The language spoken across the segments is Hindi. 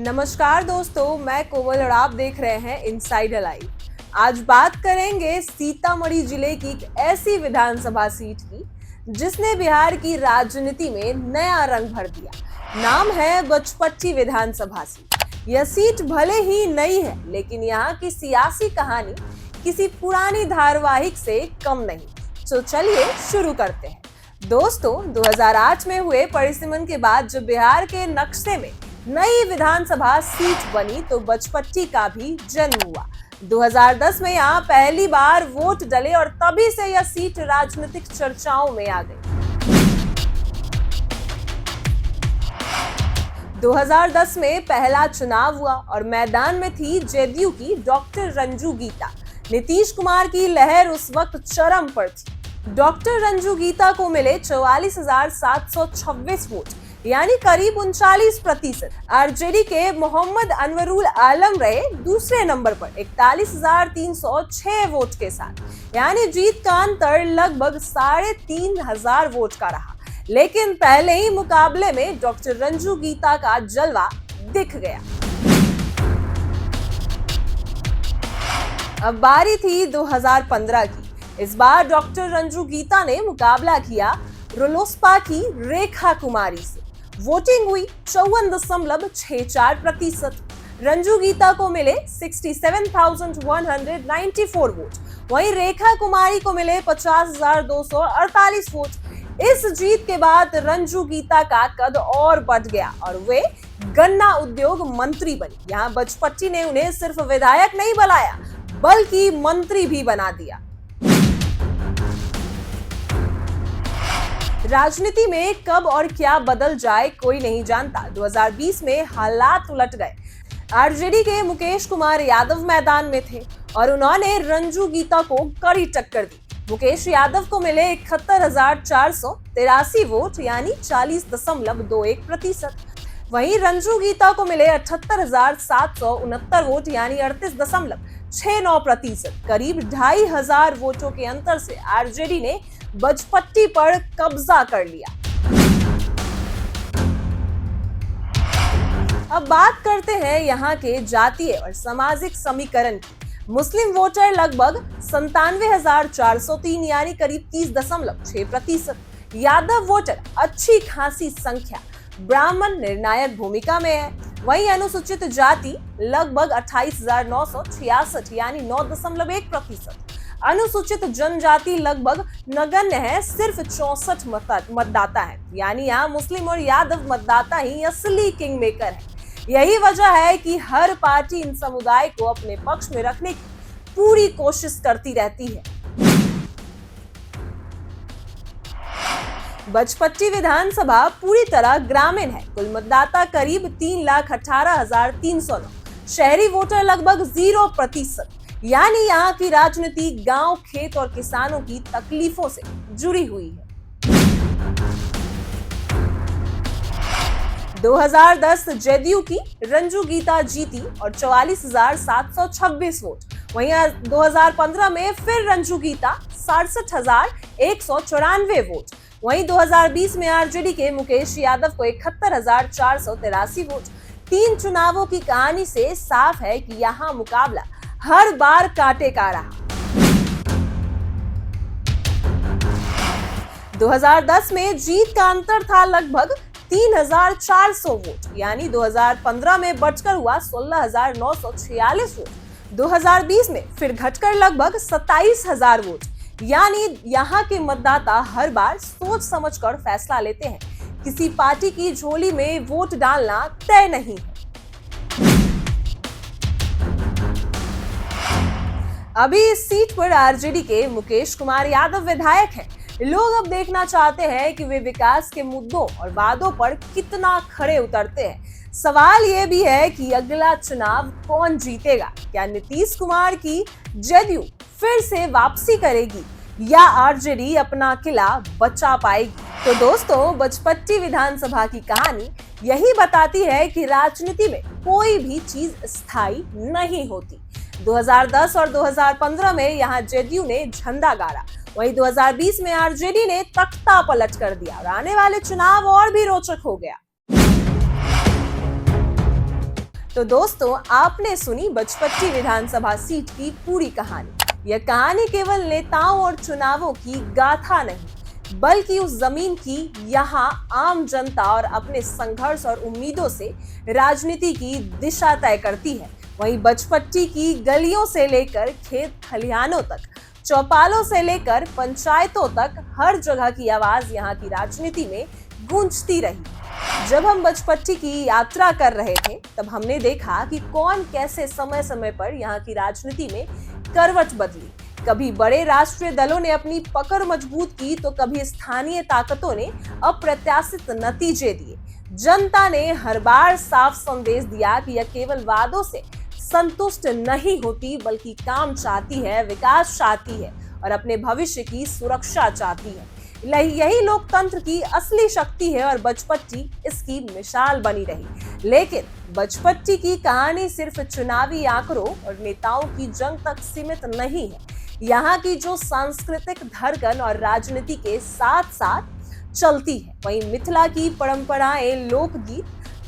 नमस्कार दोस्तों, मैं कोमल और आप देख रहे हैं इनसाइड लाइव। आज बात करेंगे सीतामढ़ी जिले की एक ऐसी विधानसभा सीट की जिसने बिहार की राजनीति में नया रंग भर दिया। नाम है बचपट्टी विधानसभा सीट। यह सीट भले ही नई है, लेकिन यहाँ की सियासी कहानी किसी पुरानी धारावाहिक से कम नहीं। तो चलिए शुरू करते हैं। दोस्तों, 2008 में हुए परिसीमन के बाद जब बिहार के नक्शे में नई विधानसभा सीट बनी तो बचपट्टी का भी जन्म हुआ। 2010 में यहाँ पहली बार वोट डले और तभी से यह सीट राजनीतिक चर्चाओं में आ गई। 2010 में पहला चुनाव हुआ और मैदान में थी जेडीयू की डॉक्टर रंजू गीता। नीतीश कुमार की लहर उस वक्त चरम पर थी। डॉक्टर रंजू गीता को मिले 44,726 वोट, यानी करीब 39%। आरजेडी के मोहम्मद अनवरुल आलम रहे दूसरे नंबर पर 41,306 वोट के साथ, यानी जीत का अंतर लगभग 3,500 वोट का रहा। लेकिन पहले ही मुकाबले में डॉक्टर रंजू गीता का जलवा दिख गया। अब बारी थी 2015 की। इस बार डॉक्टर रंजू गीता ने मुकाबला किया रोलोसपा की रेखा कुमारी से। वोटिंग हुई 54.64%। रंजू गीता को मिले 67,194 वोट, वहीं रेखा कुमारी को मिले 50,248 वोट। इस जीत के बाद रंजू गीता का कद और बढ़ गया और वे गन्ना उद्योग मंत्री बनी। यहाँ बचपट्टी ने उन्हें सिर्फ विधायक नहीं बनाया, बल्कि मंत्री भी बना दिया। राजनीति में कब और क्या बदल जाए कोई नहीं जानता। 2020 में हालात उलट गए। आरजेडी के मुकेश कुमार यादव मैदान में थे और उन्होंने रंजू गीता को कड़ी टक्कर दी। मुकेश यादव को मिले 71,483 वोट, यानी 40.21%। वहीं रंजू गीता को मिले 78,769 वोट, यानी 38.69%। करीब 2,500 वोटों के अंतर से आरजेडी ने बचपट्टी पर कब्जा कर लिया। अब बात करते हैं यहाँ के जातीय और सामाजिक समीकरण की। मुस्लिम वोटर लगभग 97,403, यानी करीब 30.6%। यादव वोटर अच्छी खासी संख्या, ब्राह्मण निर्णायक भूमिका में है। वहीं अनुसूचित जाति लगभग 28,966, यानी 9.1%। अनुसूचित जनजाति लगभग नगण्य है, सिर्फ 64 मतदाता है, यानी यहाँ मुस्लिम और यादव मतदाता ही असली किंग मेकर है। यही वजह है कि हर पार्टी इन समुदाय को अपने पक्ष में रखने की पूरी कोशिश करती रहती है। बचपट्टी विधानसभा पूरी तरह ग्रामीण है। कुल मतदाता करीब 3,18,309। शहरी वोटर लगभग 0%, यानी यहाँ की राजनीति गांव, खेत और किसानों की तकलीफों से जुड़ी हुई है। 2010 जेडीयू की रंजू गीता जीती और 44,726 वोट। वहीं 2015 में फिर रंजू गीता 67,194 वोट। वहीं 2020 में आरजेडी के मुकेश यादव को 71,483 वोट। 3 चुनावों की कहानी से साफ है कि यहाँ मुकाबला हर बार कांटे का रहा। 2010 में जीत का अंतर था लगभग 3,400 वोट, यानी 2015 में बढ़कर हुआ 16,946 वोट। 2020 में फिर घटकर लगभग 27,000 वोट, यानी यहाँ के मतदाता हर बार सोच समझकर फैसला लेते हैं। किसी पार्टी की झोली में वोट डालना तय नहीं है। अभी इस सीट पर आरजेडी के मुकेश कुमार यादव विधायक हैं। लोग अब देखना चाहते हैं कि वे विकास के मुद्दों और वादों पर कितना खरे उतरते हैं। सवाल यह भी है कि अगला चुनाव कौन जीतेगा। क्या नीतीश कुमार की जेडीयू फिर से वापसी करेगी या आरजेडी अपना किला बचा पाएगी? तो दोस्तों, बचपट्टी विधानसभा की कहानी यही बताती है कि राजनीति में कोई भी चीज स्थायी नहीं होती। 2010 और 2015 में यहाँ जेडीयू ने झंडा गाड़ा, वहीं 2020 में आरजेडी ने तख्ता पलट कर दिया और आने वाले चुनाव और भी रोचक हो गया। तो दोस्तों, आपने सुनी बचपट्टी विधानसभा सीट की पूरी कहानी। यह कहानी केवल नेताओं और चुनावों की गाथा नहीं, बल्कि उस जमीन की यहाँ आम जनता और अपने संघर्ष और उम्मीदों से राजनीति की दिशा तय करती है। वहीं बचपट्टी की गलियों से लेकर खेत खलिहानों तक, चौपालों से लेकर पंचायतों तक, हर जगह की आवाज यहाँ की राजनीति में गूंजती रही। जब हम बचपट्टी की यात्रा कर रहे थे, तब हमने देखा कि कौन कैसे समय समय पर यहाँ की राजनीति में करवट बदली। कभी बड़े राष्ट्रीय दलों ने अपनी पकड़ मजबूत की, तो कभी स्थानीय ताकतों ने अप्रत्याशित नतीजे दिए। जनता ने हर बार साफ संदेश दिया कि यह केवल वादों से संतुष्ट नहीं होती, बल्कि काम चाहती है, विकास चाहती है और अपने भविष्य की सुरक्षा चाहती है। यही लोकतंत्र की असली शक्ति है और बचपट्टी इसकी मिसाल बनी रही। लेकिन बचपट्टी की कहानी सिर्फ चुनावी आंकड़ों और नेताओं की जंग तक सीमित नहीं है। यहाँ की जो सांस्कृतिक धड़कन और राजनीति के साथ साथ चलती है, वहीं मिथिला की परंपराएं, लोकगीत,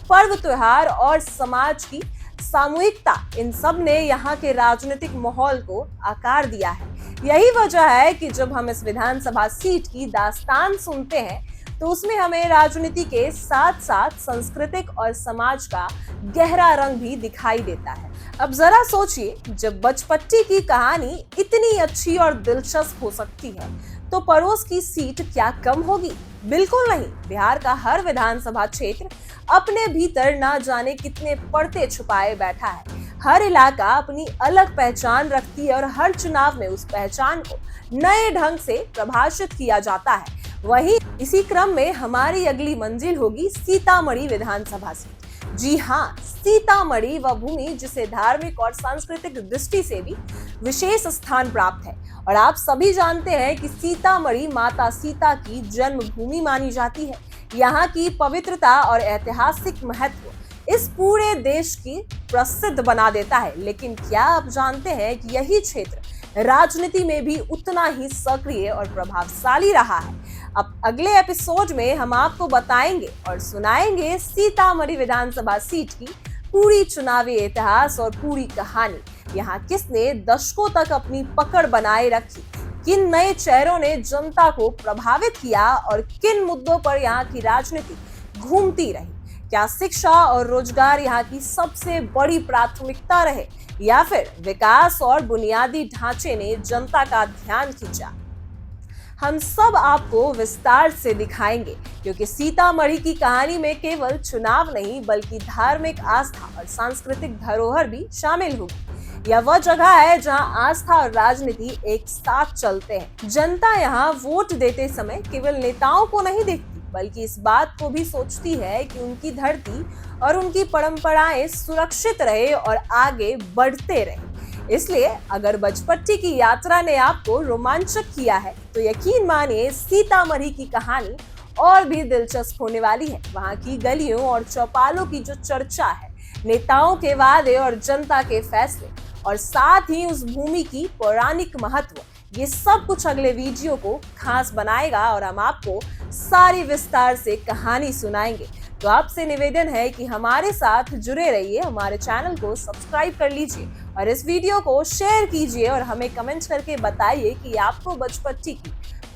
पर्व त्योहार और समाज की सामूहिकता, इन सब ने यहाँ के राजनीतिक माहौल को आकार दिया है। यही वजह है कि जब हम इस विधानसभा सीट की दास्तान सुनते हैं, तो उसमें हमें राजनीति के साथ साथ सांस्कृतिक और समाज का गहरा रंग भी दिखाई देता है। अब जरा सोचिए, जब बचपट्टी की कहानी इतनी अच्छी और दिलचस्प हो सकती है, तो पड़ोस की सीट क्या कम होगी? बिल्कुल नहीं। बिहार का हर विधानसभा क्षेत्र अपने भीतर ना जाने कितने पर्दे छुपाए बैठा है। हर इलाका अपनी अलग पहचान रखती है और हर चुनाव में उस पहचान को नए ढंग से प्रभाषित किया जाता है। वहीं इसी क्रम में हमारी अगली मंजिल होगी सीतामढ़ी विधानसभा सीट। जी हाँ, सीतामढ़ी वह भूमि जिसे धार्मिक और सांस्कृतिक दृष्टि से भी विशेष स्थान प्राप्त है। और आप सभी जानते हैं कि सीतामढ़ी माता सीता की जन्मभूमि मानी जाती है। यहाँ की पवित्रता और ऐतिहासिक महत्व इस पूरे देश की प्रसिद्ध बना देता है। लेकिन क्या आप जानते हैं कि यही क्षेत्र राजनीति में भी उतना ही सक्रिय और प्रभावशाली रहा है? अब अगले एपिसोड में हम आपको बताएंगे और सुनाएंगे सीतामढ़ी विधानसभा सीट की पूरी चुनावी इतिहास और पूरी कहानी। यहाँ किसने दशकों तक अपनी पकड़ बनाए रखी, किन नए चेहरों ने जनता को प्रभावित किया और किन मुद्दों पर यहाँ की राजनीति घूमती रही। क्या शिक्षा और रोजगार यहाँ की सबसे बड़ी प्राथमिकता रहे, या फिर विकास और बुनियादी ढांचे ने जनता का ध्यान खींचा? हम सब आपको विस्तार से दिखाएंगे, क्योंकि सीतामढ़ी की कहानी में केवल चुनाव नहीं, बल्कि धार्मिक आस्था और सांस्कृतिक धरोहर भी शामिल होगी। यह वह जगह है जहां आस्था और राजनीति एक साथ चलते हैं। जनता यहाँ वोट देते समय केवल नेताओं को नहीं देखती, बल्कि इस बात को भी सोचती है कि उनकी धरती और उनकी परंपराएं सुरक्षित रहे और आगे बढ़ते रहे। इसलिए अगर बचपट्टी की यात्रा ने आपको रोमांचक किया है, तो यकीन मानिए सीतामढ़ी की कहानी और भी दिलचस्प होने वाली है। वहाँ की गलियों और चौपालों की जो चर्चा है, नेताओं के वादे और जनता के फैसले, और साथ ही उस भूमि की पौराणिक महत्व, ये सब कुछ अगले वीडियो को खास बनाएगा और हम आपको सारी विस्तार से कहानी सुनाएंगे। तो आपसे निवेदन है कि हमारे साथ जुड़े रहिए, हमारे चैनल को सब्सक्राइब कर लीजिए और इस वीडियो को शेयर कीजिए और हमें कमेंट करके बताइए कि आपको बचपट्टी की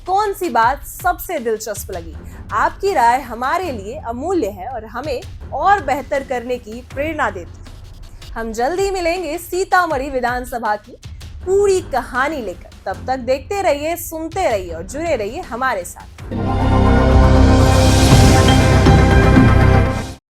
कौन सी बात सबसे दिलचस्प लगी। आपकी राय हमारे लिए अमूल्य है और हमें और बेहतर करने की प्रेरणा देती है। हम जल्दी मिलेंगे सीतामढ़ी विधानसभा की पूरी कहानी लेकर। तब तक देखते रहिए, सुनते रहिए और जुड़े रहिए हमारे साथ।